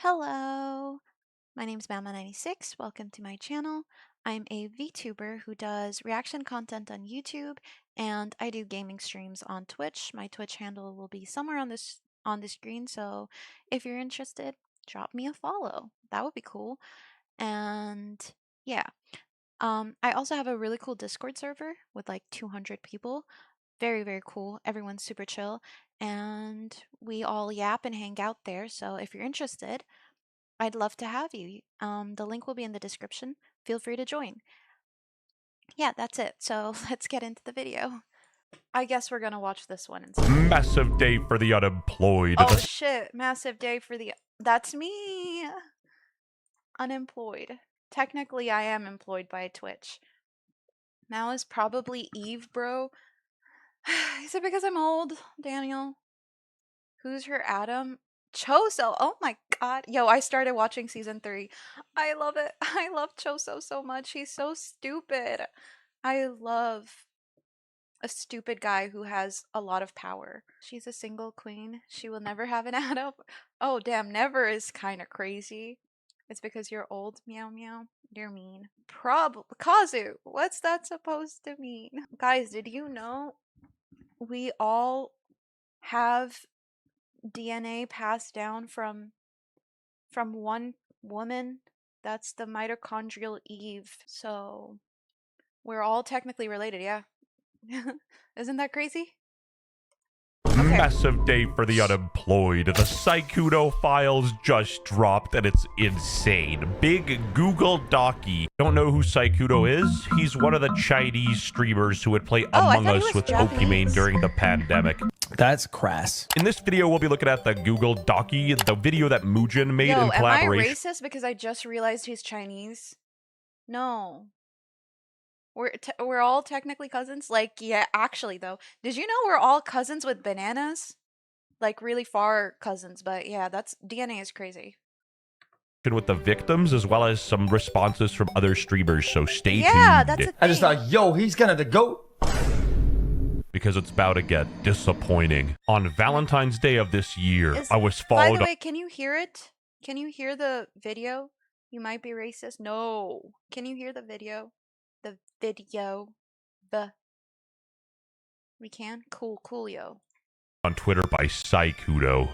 Hello, my name's Mama96. Welcome to my channel. I'm a VTuber who does reaction content on YouTube, and I do gaming streams on Twitch. My Twitch handle will be somewhere on the screen, so if you're interested, drop me a follow. That would be cool. And yeah, I also have a really cool Discord server with like 200 people. Very, very cool. Everyone's super chill, and we all yap and hang out there. So if you're interested, I'd love to have you. The link will be in the description. Feel free to join. Yeah, that's it. So let's get into the video. I guess we're gonna watch this one instead. Massive day for the unemployed. Oh shit, massive day for the... That's me! Unemployed. Technically, I am employed by Twitch. Now is probably Eve, bro. Is it because I'm old, Daniel? Who's her Adam? Choso. Oh my god. Yo, I started watching season 3. I love it. I love Choso so much. He's so stupid. I love a stupid guy who has a lot of power. She's a single queen. She will never have an Adam. Oh, damn. Never is kind of crazy. It's because you're old. Meow meow. You're mean. Kazu. What's that supposed to mean? Guys, did you know we all have DNA passed down from one woman? That's the mitochondrial Eve. So we're all technically related, yeah. Isn't that crazy? Okay. Massive day for the unemployed. The Skyunno files just dropped and it's insane. Big Google Docky. Don't know who Skyunno is? He's one of the Chinese streamers who would play Among Us with Pokimane during the pandemic. That's crass. In this video, we'll be looking at the Google Docky, the video that Muujin made in collaboration. Am I racist because I just realized he's Chinese? No. We're all technically cousins? Like, yeah, actually, though. Did you know we're all cousins with bananas? Like, really far cousins, but yeah, that's... DNA is crazy. With the victims, as well as some responses from other streamers, so stay tuned. Yeah, that's a thing. I just thought, yo, he's gonna the GOAT. Because it's about to get disappointing. On Valentine's Day of this year, I was followed... By the way, can you hear it? Can you hear the video? You might be racist. No. Can you hear the video? The video. We can? Cool, coolio. On Twitter by Skyunno.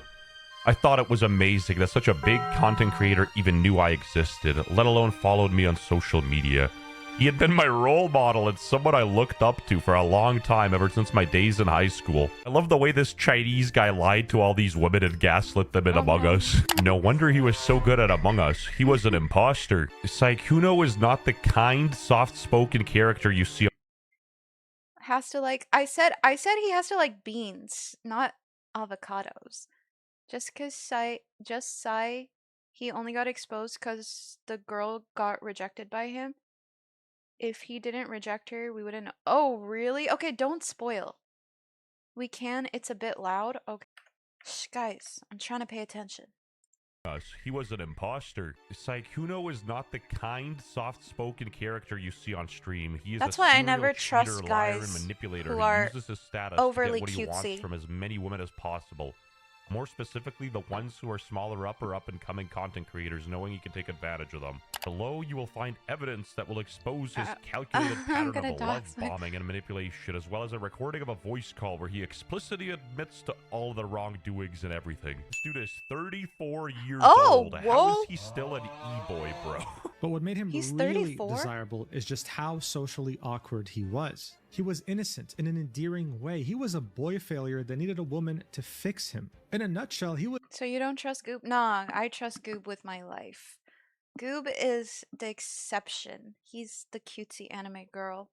I thought it was amazing that such a big content creator even knew I existed, let alone followed me on social media. He had been my role model and someone I looked up to for a long time ever since my days in high school. I love the way this Chinese guy lied to all these women and gaslit them in Among Us. No wonder he was so good at Among Us. He was an imposter. Skyunno is not the kind, soft-spoken character you see. Has to like... I said he has to like beans, not avocados. Just he only got exposed because the girl got rejected by him. If he didn't reject her, we wouldn't... Oh, really? Okay, don't spoil. We can. It's a bit loud. Okay. Shh, guys, I'm trying to pay attention. He was an imposter. Skyunno is not the kind, soft-spoken character you see on stream. He is That's a why I serial never cheater, trust liar, guys and manipulator who who are uses his status overly to get what he wants cutesy from as many women as possible. More specifically, the ones who are smaller up or up-and-coming content creators, knowing he can take advantage of them. Below, you will find evidence that will expose his calculated pattern of love bombing and manipulation, as well as a recording of a voice call where he explicitly admits to all the wrongdoings and everything. This dude is 34 years old. How is he still an e-boy, bro? But what made him He's really 34? desirable is just how socially awkward he was. He was innocent in an endearing way. He was a boy failure that needed a woman to fix him. In a nutshell, he was... So you don't trust Goob? Nah, I trust Goob with my life. Goob is the exception. He's the cutesy anime girl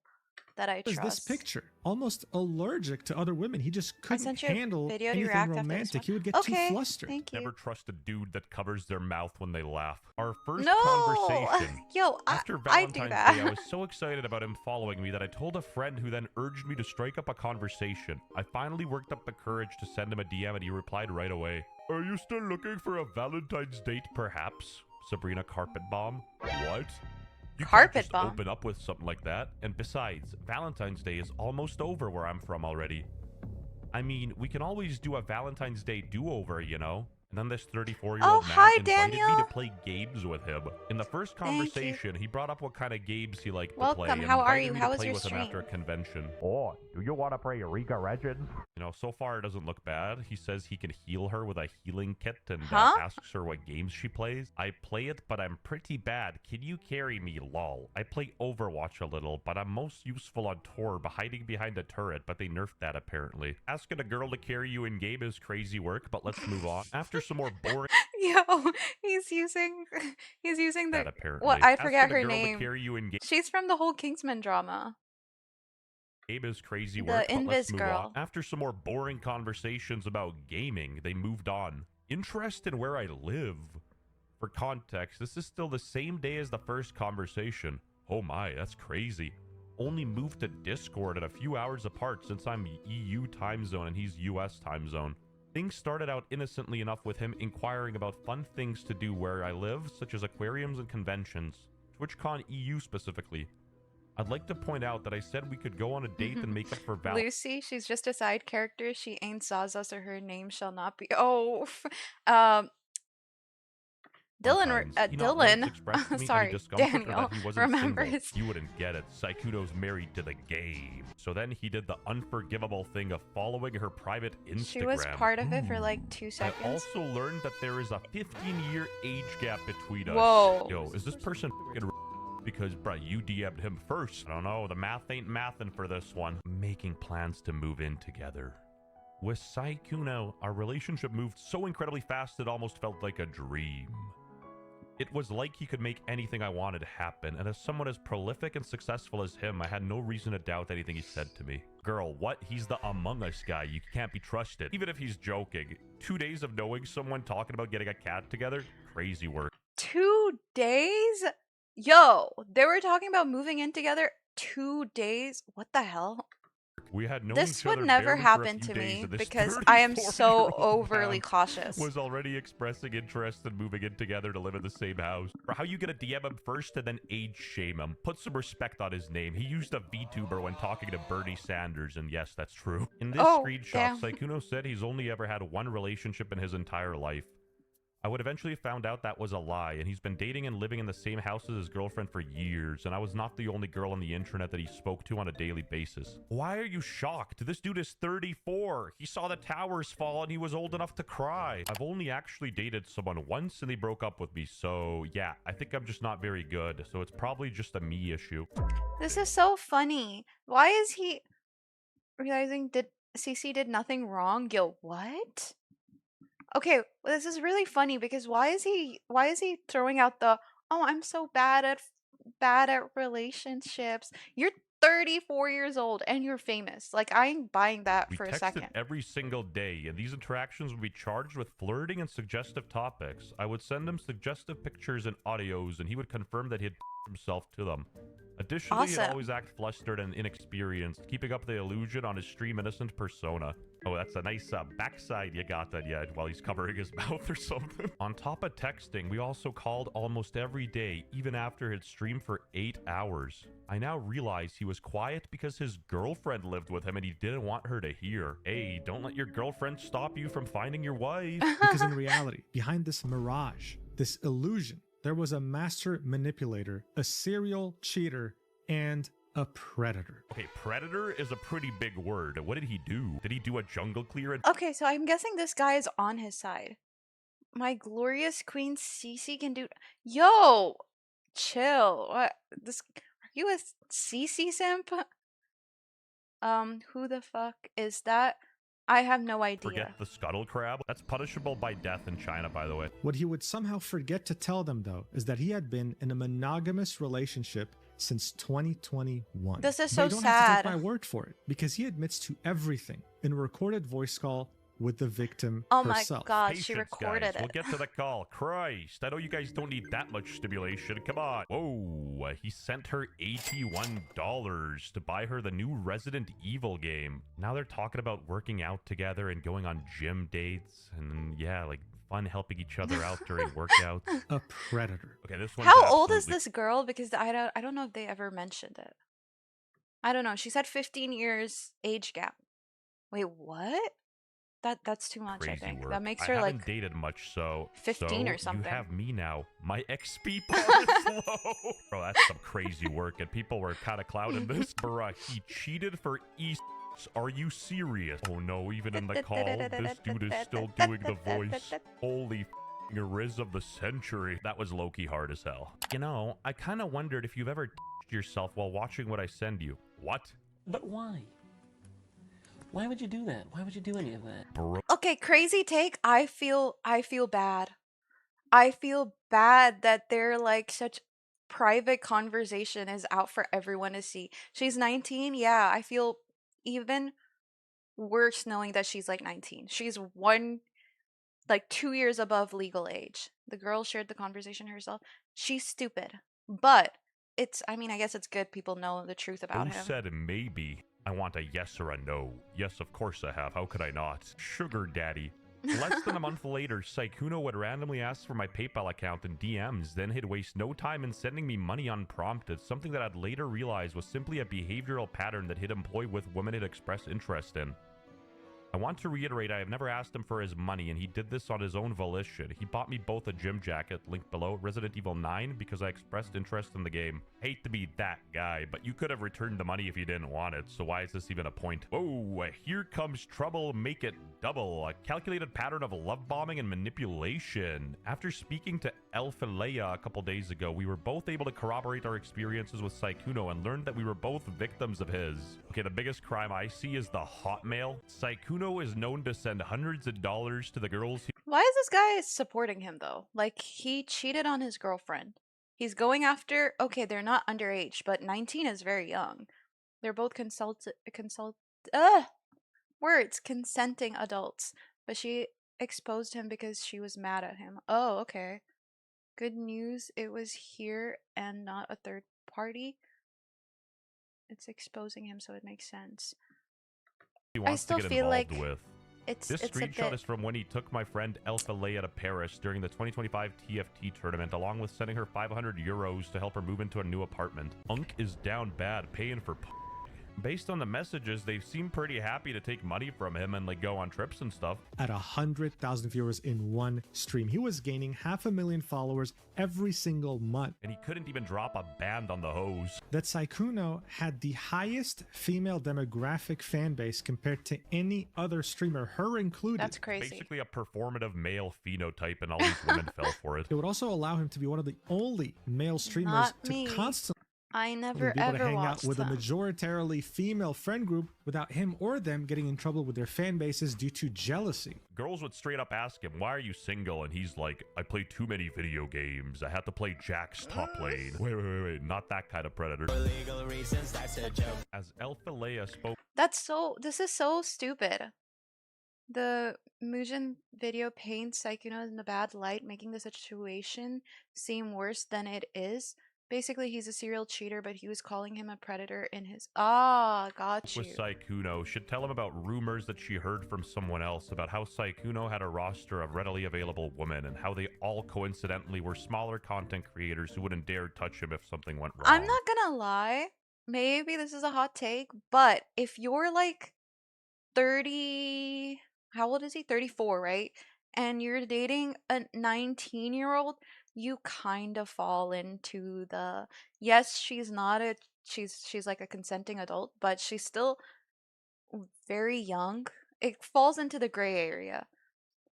that I trust. this picture, almost allergic to other women. He just couldn't handle anything romantic. He would get too flustered. Thank you. Never trust a dude that covers their mouth when they laugh. Our first conversation. Yo, after Valentine's Day, I was so excited about him following me that I told a friend who then urged me to strike up a conversation. I finally worked up the courage to send him a DM and he replied right away. Are you still looking for a Valentine's date, perhaps? Sabrina Carpet Bomb? What? You can't just open up with something like that. And besides, Valentine's Day is almost over where I'm from already. I mean, we can always do a Valentine's Day do-over, you know? And then this 34-year-old Oh, man hi, invited me to Daniel. play games with him. In the first Thank you. conversation, he brought up what kind of games he liked to play Welcome. and How are invited you? me How to was play your with him after a stream? convention. Oh, do you want to play Eureka Legends? You know, so far it doesn't look bad. He says he can heal her with a healing kit and Huh? asks her what games she plays. I play it, but I'm pretty bad. Can you carry me, lol? I play Overwatch a little, but I'm most useful on Tor, hiding behind a turret, but they nerfed that apparently. Asking a girl to carry you in game is crazy work, but let's move on. After some more boring Yo, he's using the that apparently. what, I Asking forget a her girl to name. carry you in game She's from the whole Kingsman drama. is crazy The work, but let's Invis move on. girl. After some more boring conversations about gaming, they moved on. Interest in where I live. For context, this is still the same day as the first conversation. Oh my, that's crazy. Only moved to Discord at a few hours apart since I'm EU time zone and he's US time zone. Things started out innocently enough with him inquiring about fun things to do where I live, such as aquariums and conventions. TwitchCon EU specifically. I'd like to point out that I said we could go on a date and make up for Lucy, she's just a side character. She ain't Zaza, so her name shall not be. Oh, um, Valentine's. He not once expressed to me any sorry, discomfort or Daniel that he wasn't single. remembers. You wouldn't get it. Sykkuno's married to the game. So then he did the unforgivable thing of following her private Instagram. She was part of it for like 2 I seconds. also learned that there is a 15-year age gap between us. Whoa. Yo, is this person f***ing because, bruh, you DM'd him first? I don't know. The math ain't mathin' for this one. Making plans to move in together. With Sykkuno, our relationship moved so incredibly fast it almost felt like a dream. It was like he could make anything I wanted happen, and as someone as prolific and successful as him, I had no reason to doubt anything he said to me. Girl, what? He's the Among Us guy. You can't be trusted. Even if he's joking. 2 days of knowing someone talking about getting a cat together? Crazy work. 2 days? Yo, they were talking about moving in together 2 days? What the hell? We had known This each would other never barely for a happen few to days, me and this because I am so 34-year-old overly man cautious. was already expressing interest in moving in together to live in the same house. Or how you gonna DM him first and then age shame him? Put some respect on his name. He used a VTuber when talking to Bernie Sanders, and yes, that's true. In this screenshot, damn. Sykkuno said he's only ever had one relationship in his entire life. I would eventually found out that was a lie, and he's been dating and living in the same house as his girlfriend for years, and I was not the only girl on the internet that he spoke to on a daily basis. Why are you shocked? This dude is 34. He saw the towers fall and he was old enough to cry. I've only actually dated someone once and they broke up with me, so yeah, I think I'm just not very good, so it's probably just a me issue. This is so funny. Why is he realizing CC did nothing wrong? Yo, what? Okay, well, this is really funny because why is he throwing out the, oh, I'm so bad at relationships. You're 34 years old and you're famous. Like, I ain't buying that We for a texted second. every single day, and these interactions would be charged with flirting and suggestive topics. I would send him suggestive pictures and audios, and he would confirm that he'd himself to them. Additionally, he'd Awesome. always act flustered and inexperienced, keeping up the illusion on his stream innocent persona. Oh, that's a nice backside you got that yet while he's covering his mouth or something. On top of texting, we also called almost every day, even after he'd streamed for 8 hours. I now realize he was quiet because his girlfriend lived with him and he didn't want her to hear. Hey, don't let your girlfriend stop you from finding your wife. Because in reality, behind this mirage, this illusion, there was a master manipulator, a serial cheater, and a predator. Okay, predator is a pretty big word. What did he do? Did he do a jungle clear? Okay, so I'm guessing this guy is on his side. My glorious queen CC can do. Yo, chill. What? This? Are you a CC simp? Who the fuck is that? I have no idea. Forget the scuttle crab. That's punishable by death in China, by the way. What he would somehow forget to tell them, though, is that he had been in a monogamous relationship since 2021. This is But so you don't have to take sad. my word for it, because he admits to everything in a recorded voice call with the victim Oh herself. my god, Patience, she recorded guys. We'll it. get to the call. Christ, I know you guys don't need that much stimulation. Come on. Whoa, he sent her $81 to buy her the new Resident Evil game. Now they're talking about working out together and going on gym dates. And yeah, like fun helping each other out during workouts. A predator. Okay, this one's How old is absolutely- this girl? Because I don't know if they ever mentioned it. I don't know. She said 15 years age gap. Wait, what? That's too much, I Crazy think. work. That makes I her haven't like dated much, so 15 or you something. have me now. My XP bar is low. Bro, that's some crazy work, and people were kind of clouding this. Bruh, he cheated for East. Are you serious? Oh no, even in the call, this dude is still doing the voice. Holy Riz of the century. That was low-key hard as hell. You know, I kind of wondered if you've ever yourself while watching what I send you. What? But why? Why would you do that? Why would you do any of that? Bro. Okay, crazy take. I feel bad. I feel bad that their like such private conversation is out for everyone to see. She's 19. Yeah, I feel even worse knowing that she's like 19. She's 2 years above legal age. The girl shared the conversation herself. She's stupid. But I mean, I guess it's good people know the truth about Who him. said maybe? I want a yes or a no. Yes, of course I have. How could I not? Sugar daddy. Less than a month later, Skyunno would randomly ask for my PayPal account in DMs, then he'd waste no time in sending me money unprompted, something that I'd later realize was simply a behavioral pattern that he'd employ with women he'd expressed interest in. I want to reiterate I have never asked him for his money, and he did this on his own volition. He bought me both a gym jacket, linked below, Resident Evil 9, because I expressed interest in the game. Hate to be that guy, but you could have returned the money if you didn't want it, so why is this even a point? Oh, here comes trouble, make it double. A calculated pattern of love bombing and manipulation. After speaking to Elphilea a couple days ago, we were both able to corroborate our experiences with Skyunno and learned that we were both victims of his. Okay, the biggest crime I see is the hotmail. Skyunno is known to send hundreds of dollars to the girls he Why is this guy supporting him though? Like he cheated on his girlfriend. He's going after okay, they're not underage, but 19 is very young. They're both consenting adults. But she exposed him because she was mad at him. Oh, okay. Good news, it was here and not a third party. It's exposing him, so it makes sense. wants to get feel involved like with. This it's a screenshot bit... is from when he took my friend Elphilea to Paris during the 2025 TFT tournament, along with sending her 500 euros to help her move into a new apartment. Unk is down bad, paying for Based on the messages, they seem pretty happy to take money from him and like go on trips and stuff. At 100,000 viewers in one stream, he was gaining 500,000 followers every single month. And he couldn't even drop a band on the hose. That Skyunno had the highest female demographic fan base compared to any other streamer, her included. That's crazy. Basically a performative male phenotype, and all these women fell for it. It would also allow him to be one of the only male streamers Not to me. constantly I never be able to ever hang out watched with a them. majoritarily female friend group without him or them getting in trouble with their fan bases due to jealousy. Girls would straight up ask him, why are you single? And he's like, I play too many video games. I have to play Jack's top lane. Wait, not that kind of predator. For legal reasons, that's a joke. As Elphilea spoke... This is so stupid. The Mugen video paints Sykkuno in a bad light, making the situation seem worse than it is. Basically, he's a serial cheater, but he was calling him a predator in his... Ah, got you. with Sykkuno should tell him about rumors that she heard from someone else about how Sykkuno had a roster of readily available women and how they all coincidentally were smaller content creators who wouldn't dare touch him if something went wrong. I'm not gonna lie. Maybe this is a hot take, but if you're like 30... How old is he? 34, right? And you're dating a 19-year-old, you kind of fall into the... Yes, she's not a... She's like a consenting adult, but she's still very young. It falls into the gray area.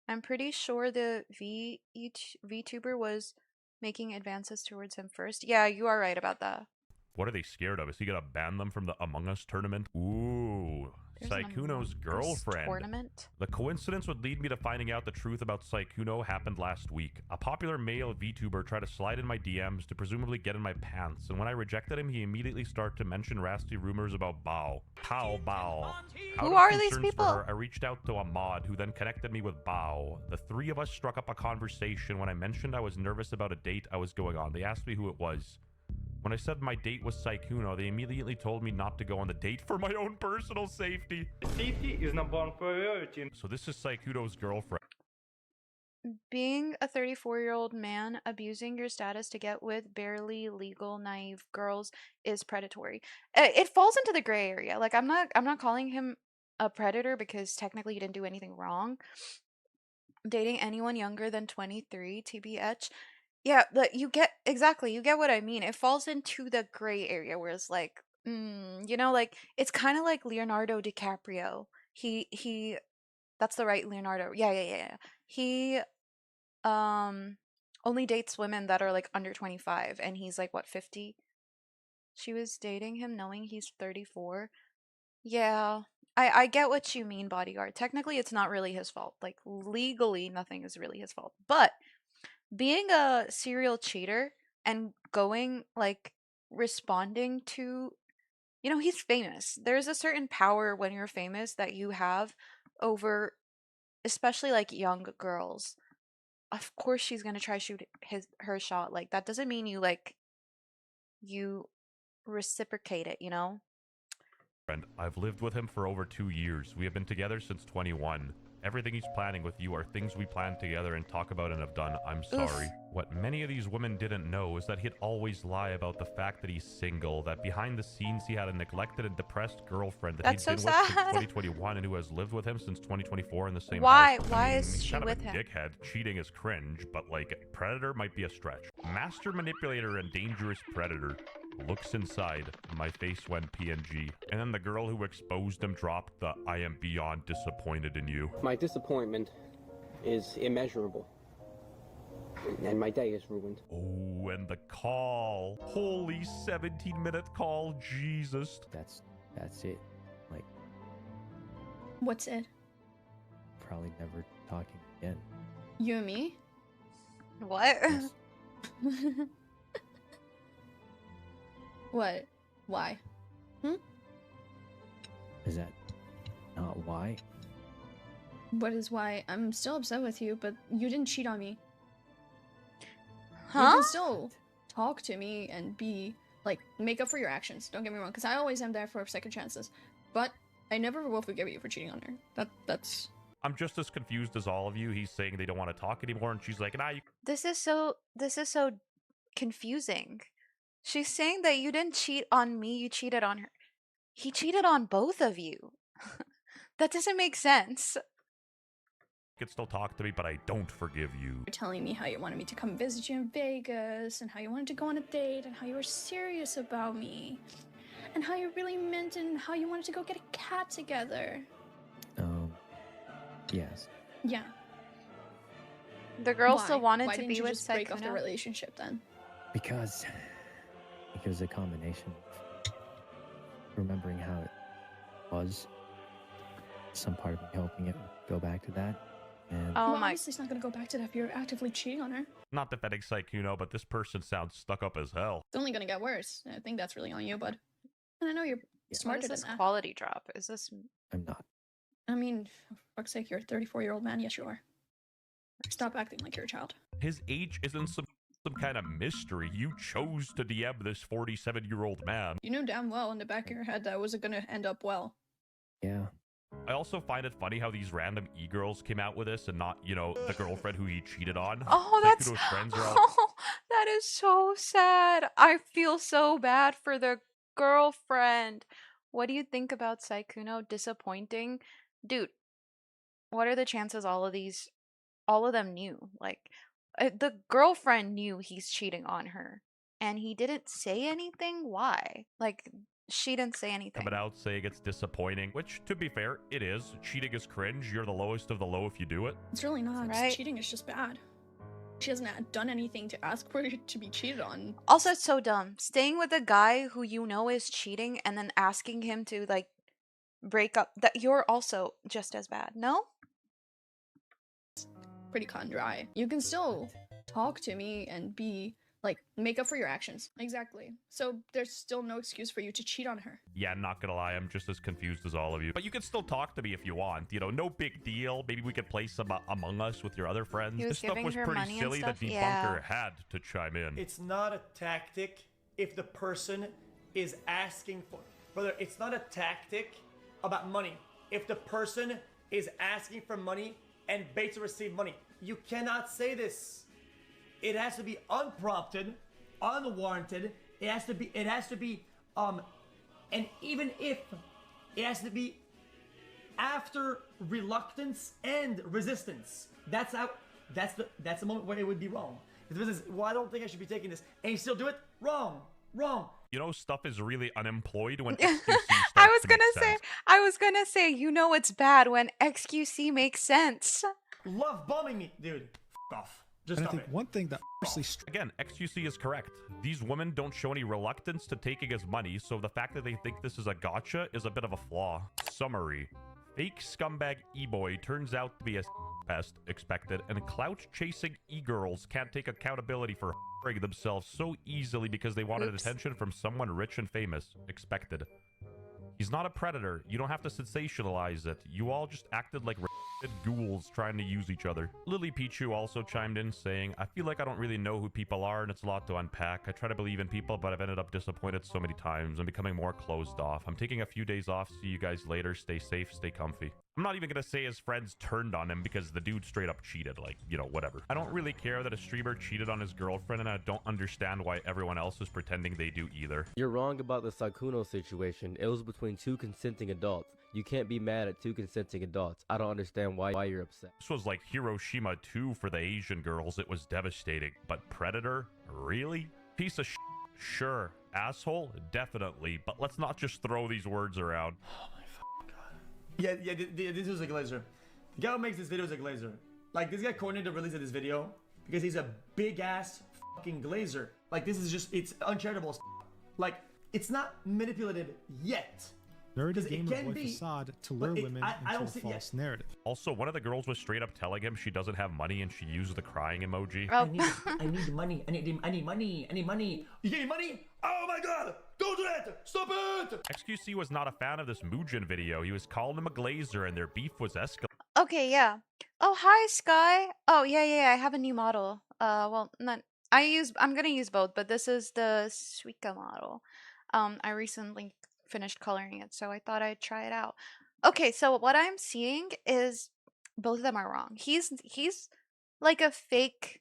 I'm pretty sure the VTuber was making advances towards him first. Yeah, you are right about that. What are they scared of? Is he gonna ban them from the Among Us tournament? Ooh, There's an Sykkuno's Among Us girlfriend. tournament. The coincidence would lead me to finding out the truth about Sykkuno happened last week. A popular male VTuber tried to slide in my DMs to presumably get in my pants, and when I rejected him, he immediately started to mention rasty rumors about Bao. Pow Bao. Who are these people? I reached out to a mod who then connected me with Bao. The three of us struck up a conversation. When I mentioned I was nervous about a date I was going on, they asked me who it was. When I said my date was Sykkuno, they immediately told me not to go on the date for my own personal safety. Safety is number one priority. So this is Sykkuno's girlfriend. Being a 34-year-old man abusing your status to get with barely legal naive girls is predatory. It falls into the gray area. Like I'm not calling him a predator because technically you didn't do anything wrong. Dating anyone younger than 23, TBH. Yeah, but you get exactly, you get what I mean. It falls into the gray area where it's like, you know, like it's kind of like Leonardo DiCaprio. He that's the right Leonardo. Yeah. He um only dates women that are like under 25 and he's like what, 50? She was dating him knowing he's 34. Yeah. I get what you mean, bodyguard. Technically it's not really his fault. Like legally nothing is really his fault. But being a serial cheater and going like responding to, you know, he's famous. There's a certain power when you're famous that you have over especially like young girls. Of course she's going to try shoot her shot. Like that doesn't mean you like you reciprocate it, you know? Friend, I've lived with him for over 2 years. We have been together since 21. Everything he's planning with you are things we planned together and talk about and have done. I'm sorry. Oof. What many of these women didn't know is that he'd always lie about the fact that he's single, that behind the scenes he had a neglected and depressed girlfriend that That's he'd so been with since sad. 2021 and who has lived with him since 2024 in the same Why? house. Why I mean, is he's she kind with of a him? dickhead. Cheating is cringe, but like, predator might be a stretch. Master manipulator and dangerous predator. Looks inside. My face went PNG. And then the girl who exposed him dropped the I am beyond disappointed in you. My disappointment is immeasurable. And my day is ruined. Oh, and the call. Holy 17-minute call. Jesus. That's it. Like, What's it? probably never talking again. You and me? What? Yes. What? Why? Is that not why? What is why? I'm still upset with you, but you didn't cheat on me. You Huh? can still talk to me and be like make up for your actions. Don't get me wrong, because I always am there for second chances. But I never will forgive you for cheating on her. That's I'm just as confused as all of you. He's saying they don't want to talk anymore, and she's like, nah, you This is so confusing. She's saying that you didn't cheat on me, you cheated on her. He cheated on both of you. That doesn't make sense. can still talk to me, but I don't forgive you. you're telling me how you wanted me to come visit you in Vegas, and how you wanted to go on a date, and how you were serious about me, and how you really meant, and how you wanted to go get a cat together. Yes. Yeah. The girl Why? still wanted Why to didn't be you with just break off the Sykkuno. relationship then? Because a combination of remembering how it was, some part of me hoping it would go back to that, and Oh well, my. obviously it's not gonna go back to that if you're actively cheating on her. Not defending Sykkuno, but this person sounds stuck up as hell. It's only gonna get worse. I think that's really on you, bud. And I know you're What smarter is than this that. quality drop? Is this I'm not. I mean, for fuck's sake, you're a 34-year-old man. Yes, you are. Stop acting like you're a child. His age isn't some kind of mystery. You chose to DM this 47-year-old man. You knew damn well in the back of your head that wasn't gonna end up well. Yeah. I also find it funny how these random e-girls came out with this and not, you know, the girlfriend who he cheated on. Oh, that's Sykkuno's friends are all oh, that is so sad. I feel so bad for the girlfriend. What do you think about Sykkuno? Disappointing? Dude, what are the chances all of them knew? Like, the girlfriend knew he's cheating on her, and he didn't say anything? Why? Like, she didn't say anything. coming out saying it's disappointing, which, to be fair, it is. Cheating is cringe. You're the lowest of the low if you do it. It's really not. Right. Cheating is just bad. She hasn't done anything to ask for it to be cheated on. Also, it's so dumb. Staying with a guy who you know is cheating and then asking him to, like, break up. That you're also just as bad, no? Pretty cut and dry. You can still talk to me and be like make up for your actions. Exactly. So there's still no excuse for you to cheat on her. Yeah, not gonna lie, I'm just as confused as all of you. But you can still talk to me if you want. You know, no big deal. Maybe we could play some Among Us with your other friends. He was This stuff giving was her pretty money and silly. The stuff? debunker Yeah. had to chime in. It's not a tactic if the person is asking for. Brother, it's not a tactic about money. If the person is asking for money and begs to receive money, you cannot say this. It has to be unprompted, unwarranted. It has to be, and even if it has to be after reluctance and resistance. That's the moment where it would be wrong. If the business, well, I don't think I should be taking this, and you still do it, wrong. You know, stuff is really unemployed when XQC starts I was to gonna make sense. say, you know it's bad when XQC makes sense. Love bombing me, dude. F off. Just And I stop think it. one thing that honestly Again, XQC is correct. These women don't show any reluctance to taking his money, so the fact that they think this is a gotcha is a bit of a flaw. Summary. Fake scumbag e-boy turns out to be a pest expected, and clout-chasing e-girls can't take accountability for themselves so easily because they wanted attention from someone rich and famous expected. He's not a predator. You don't have to sensationalize it. You all just acted like ghouls trying to use each other. Lily Pichu also chimed in saying, I feel like I don't really know who people are and it's a lot to unpack. I try to believe in people, but I've ended up disappointed so many times. I'm becoming more closed off. I'm taking a few days off. See you guys later. Stay safe. Stay comfy. I'm not even gonna say his friends turned on him because the dude straight up cheated. Like, you know, whatever. I don't really care that a streamer cheated on his girlfriend, and I don't understand why everyone else is pretending they do either. You're wrong about the Skyunno situation. It was between two consenting adults. You can't be mad at two consenting adults. I don't understand why you're upset. This was like Hiroshima 2 for the Asian girls. It was devastating. But Predator? Really? Piece of sure. Asshole? Definitely. But let's not just throw these words around. Oh my fucking god. Yeah, this was a glazer. The guy who makes this video is a glazer. Like, this guy coordinated the release of this video because he's a big ass fucking glazer. Like, this is just, it's uncharitable as like, it's not manipulative yet. nerdy It gamer can boy be, facade to but lure women I into don't a see it false yet. narrative. Also, one of the girls was straight up telling him she doesn't have money and she used the crying emoji. Oh. I need money. I need money. You getting money? Oh my god! Don't do that! Stop it! XQC was not a fan of this Muujin video. He was calling him a glazer and their beef was escalating. Okay, yeah. Oh, hi, Sky. Oh, yeah. I have a new model. Well, not. I'm gonna use both, but this is the Suica model. I recently finished coloring it, so I thought I'd try it out. Okay, so what I'm seeing is both of them are wrong. He's like a fake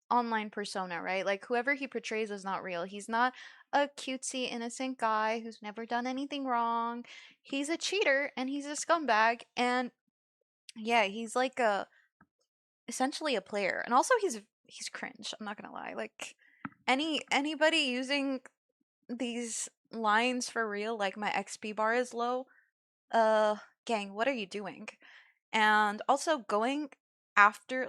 online persona, right? Like whoever he portrays is not real. He's not a cutesy innocent guy who's never done anything wrong. He's a cheater and he's a scumbag, and yeah, he's like essentially a player. And also he's cringe, I'm not gonna lie. Like anybody using these lines for real, like my XP bar is low, gang, what are you doing? And also going after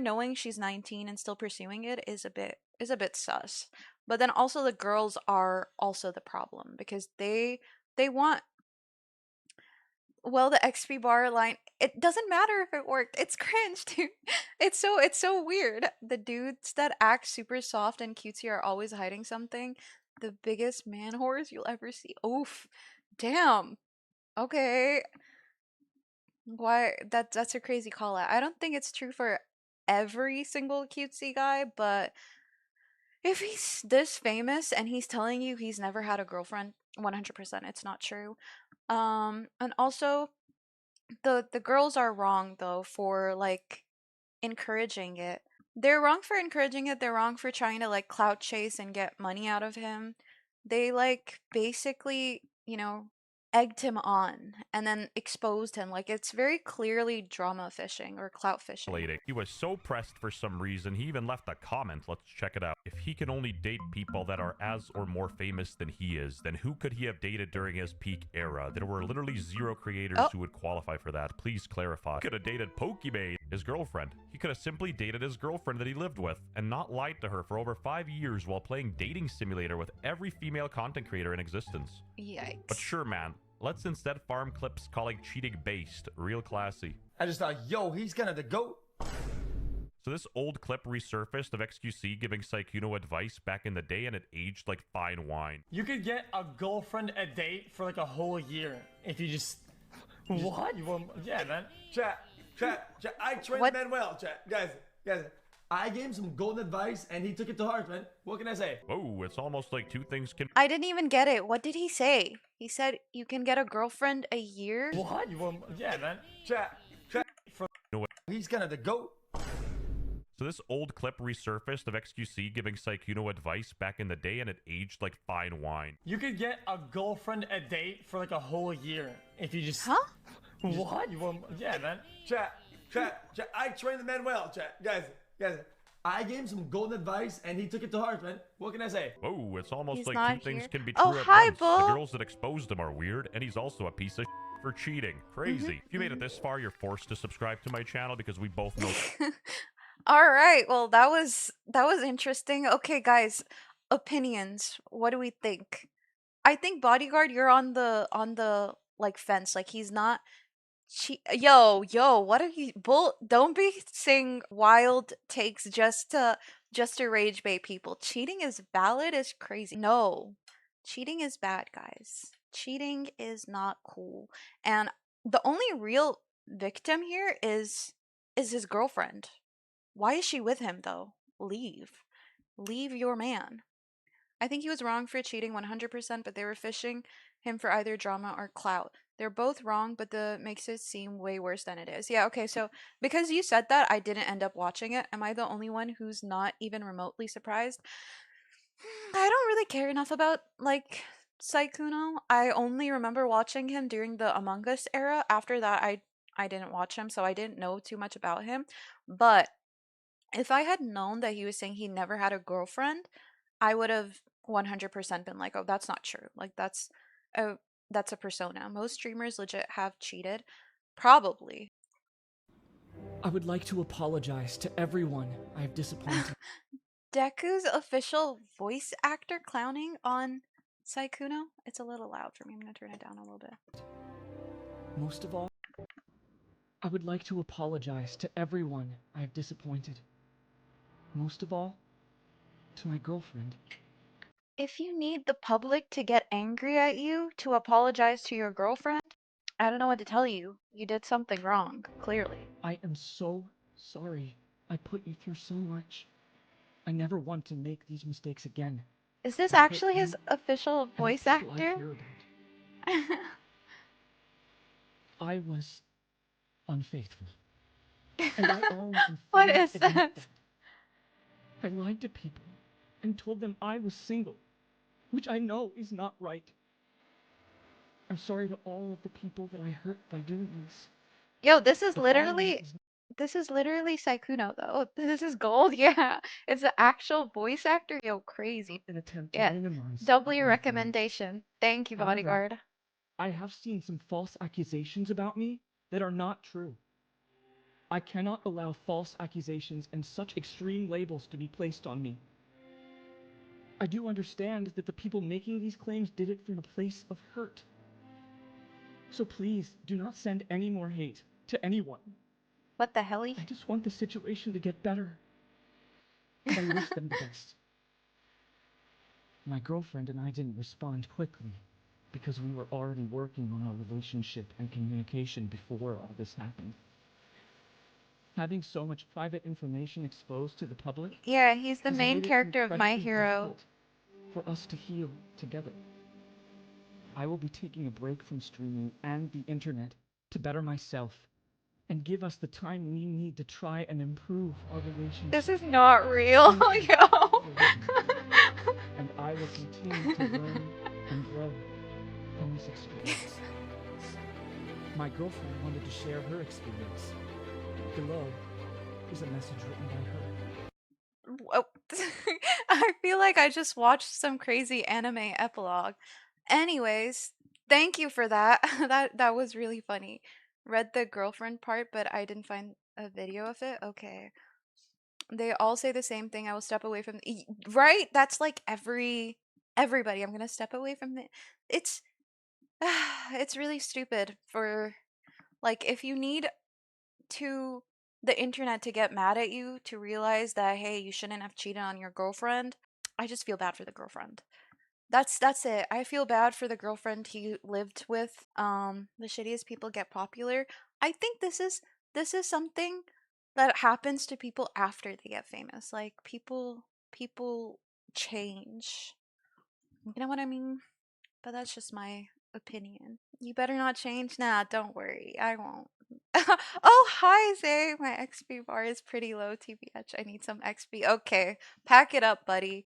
knowing she's 19 and still pursuing it is a bit sus. But then also the girls are also the problem because they want, well, the XP bar line, it doesn't matter if it worked. It's cringe, dude. It's so weird. The dudes that act super soft and cutesy are always hiding something. The biggest man whores you'll ever see. Oof. Damn. Okay. Why that's a crazy call out. I don't think it's true for every single cutesy guy, but if he's this famous and he's telling you he's never had a girlfriend, 100% it's not true. And also the girls are wrong though for like encouraging it. They're wrong for encouraging it. They're wrong for trying to like clout chase and get money out of him. They like basically, egged him on and then exposed him. Like it's very clearly drama fishing or clout fishing. He was so pressed for some reason, he even left a comment. Let's check it out. If he can only date people that are as or more famous than he is, then who could he have dated during his peak era? There were literally 0 creators who would qualify for that. Please clarify. He could have dated Pokimane, his girlfriend. He could have simply dated his girlfriend that he lived with and not lied to her for over 5 years while playing dating simulator with every female content creator in existence. Yikes. But sure, man. Let's instead farm clips calling cheating based. Real classy. I just thought, yo, he's kind of the GOAT. So this old clip resurfaced of XQC giving Skyunno advice back in the day, and it aged like fine wine. You could get a girlfriend a date for like a whole year if you just... What? Yeah, man. Chat. I trained men well, chat. Guys. I gave him some golden advice, and he took it to heart, man. What can I say? Whoa, it's almost like two things can... I didn't even get it. What did he say? He said you can get a girlfriend a year? What? Yeah, man. Chat. He's kind of the GOAT. So this old clip resurfaced of XQC giving Skyunno advice back in the day, and it aged like fine wine. You could get a girlfriend a date for like a whole year if you just... Huh? What? You want? Yeah, man. Chat. I train the man well. Chat, guys. I gave him some golden advice, and he took it to heart, man. What can I say? Oh, it's almost He's like not two things here. can be Oh, true at hi, once. The Bull. girls that exposed him are weird, and he's also a piece of for cheating. Crazy. If you made it this far, you're forced to subscribe to my channel because we both know. All right. Well, that was interesting. Okay, guys, opinions. What do we think? I think Bodyguard, you're on the like fence. Like he's not yo, what are you bull don't be saying wild takes just to rage bait people. Cheating is valid is crazy. No. Cheating is bad, guys. Cheating is not cool. And the only real victim here is his girlfriend. Why is she with him though? Leave. Leave your man. I think he was wrong for cheating 100%, but they were fishing him for either drama or clout. They're both wrong, but the makes it seem way worse than it is. Yeah, okay, so because you said that, I didn't end up watching it. Am I the only one who's not even remotely surprised? I don't really care enough about, like, Skyunno. I only remember watching him during the Among Us era. After that, I didn't watch him, so I didn't know too much about him. But if I had known that he was saying he never had a girlfriend, I would have 100% been like, "Oh, that's not true." Like a that's a persona. Most streamers legit have cheated. Probably. I would like to apologize to everyone I have disappointed. Deku's official voice actor clowning on Skyunno. It's a little loud for me. I'm going to turn it down a little bit. Most of all, I would like to apologize to everyone I have disappointed. Most of all, to my girlfriend. If you need the public to get angry at you to apologize to your girlfriend, I don't know what to tell you. You did something wrong, clearly. I am so sorry. I put you through so much. I never want to make these mistakes again. Is this actually his official voice I actor? care about. I was unfaithful. And I own and What fully is admit that? that. I lied to people and told them I was single, which I know is not right. I'm sorry to all of the people that I hurt by doing this. Yo, this is The following literally is Sykkuno though. This is gold. Yeah. It's the actual voice actor. Yo, crazy. an attempt to Yeah. minimize Double what your I have done. recommendation. Thank you, However, bodyguard. I have seen some false accusations about me that are not true. I cannot allow false accusations and such extreme labels to be placed on me. I do understand that the people making these claims did it from a place of hurt. So please, do not send any more hate to anyone. What the helly? I just want the situation to get better. And I wish them the best. My girlfriend and I didn't respond quickly because we were already working on our relationship and communication before all this happened. Having so much private information exposed to the public, Yeah, he's the has main made it character of My incredibly Hero. difficult for us to heal together. I will be taking a break from streaming and the internet to better myself and give us the time we need to try and improve our relationship. This is not real, yo. And I will continue to learn and grow from this experience. My girlfriend wanted to share her experience. Below is a message written by her. Whoa. I feel like I just watched some crazy anime epilogue. Anyways, thank you for that. That was really funny. Read the girlfriend part, but I didn't find a video of it. Okay. They all say the same thing. I will step away from right? That's like everybody. I'm going to step away from it. It's it's really stupid for like if you need to the internet to get mad at you to realize that hey, you shouldn't have cheated on your girlfriend. I just feel bad for the girlfriend. That's it. I feel bad for the girlfriend he lived with. The shittiest people get popular. I think this is something that happens to people after they get famous. Like people change. You know what I mean? But that's just my opinion. You better not change. Nah, don't worry. I won't. Oh, hi, Zay. My XP bar is pretty low, TBH. I need some XP. Okay, pack it up, buddy.